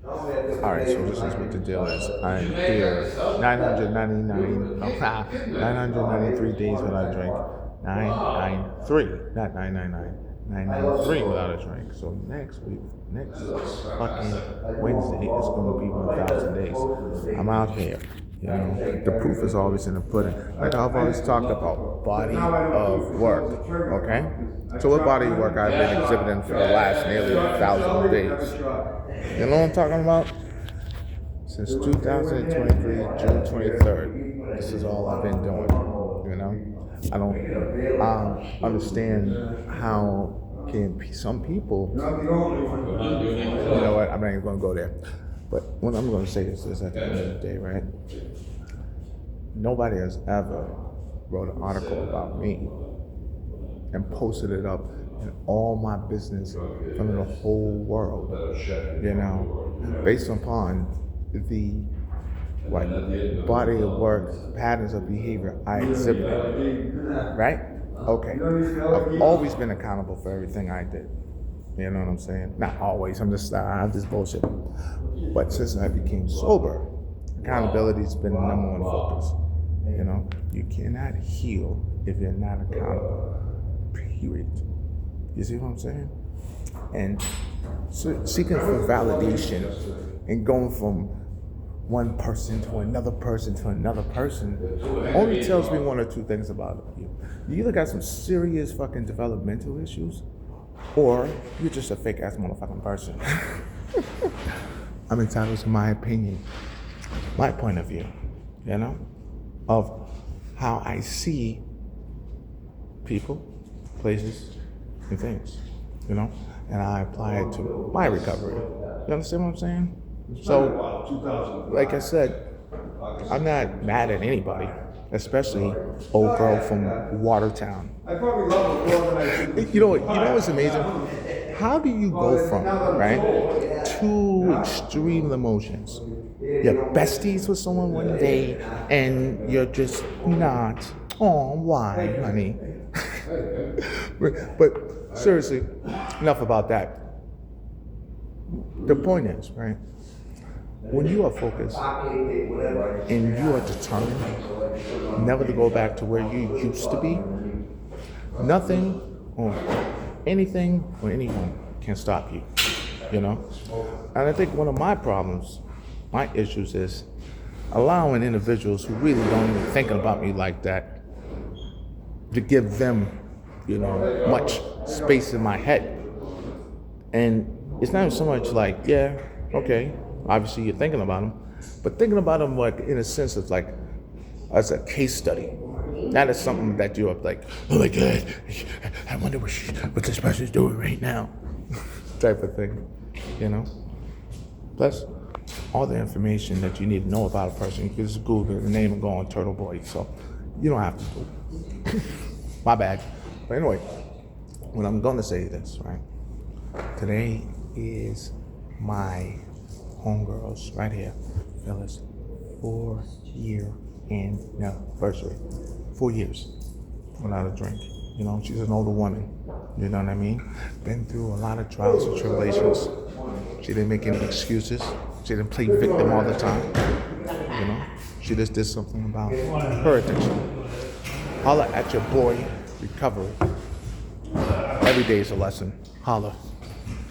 Alright, so this is what the deal is. I'm here 999, no, 993 days without a drink. 993, not 999. 993 without a drink. So next week, next fucking Wednesday is going to be 1,000 days. I'm out here. You know, the proof is always in the pudding. Like I've always talked about, body of work. Okay? So what body of work I've been exhibiting for the last nearly 1,000 days. You know what I'm talking about? Since 2023, June 23rd, this is all I've been doing. You know, I don't understand how can some people. You know what? I'm not even going to go there. But what I'm going to say is this: at the end of the day, right? Nobody has ever wrote an article about me and posted it up in all my business from the whole world. You know, based upon the body of work, patterns of behavior I exhibited, right? Okay. I've always been accountable for everything I did. You know what I'm saying? Not always. I have this bullshit. But since I became sober, accountability's been the number one focus. You know, you cannot heal if you're not accountable. Period. You see what I'm saying? And so seeking for validation and going from one person to another person to another person only tells me one or two things about you. You either got some serious fucking developmental issues, or you're just a fake ass motherfucking person. I'm entitled to my opinion, my point of view, you know, of how I see people, places, and things, you know, and I apply it to my recovery. You understand what I'm saying? So, like I said, I'm not mad at anybody, especially old girl from Watertown. You know what's amazing? How do you go from, right, two extreme emotions? You're besties with someone one day, and you're just not. Oh, why, honey? But seriously, enough about that. The point is, right, when you are focused and you are determined never to go back to where you used to be, nothing or anything or anyone can stop you, you know? And I think one of my problems, my issues is allowing individuals who really don't even think about me like that to give them, you know, much space in my head. And it's not so much like, yeah, okay, obviously you're thinking about them, but thinking about them like in a sense of like as a case study. Not as something that you're like, oh my God, I wonder what this person's doing right now, type of thing, you know? Plus, all the information that you need to know about a person, you can just Google the name and go on Turtle Boy, so you don't have to do it. My bad. But anyway, what I'm gonna say is this, right? Today is my homegirl's, right here, Phyllis, 4-year anniversary. 4 years without a drink. You know, she's an older woman. You know what I mean? Been through a lot of trials and tribulations. She didn't make any excuses. She didn't play victim all the time. You know? She just did something about her addiction. Holla at your boy, recovery. Every day is a lesson. Holla.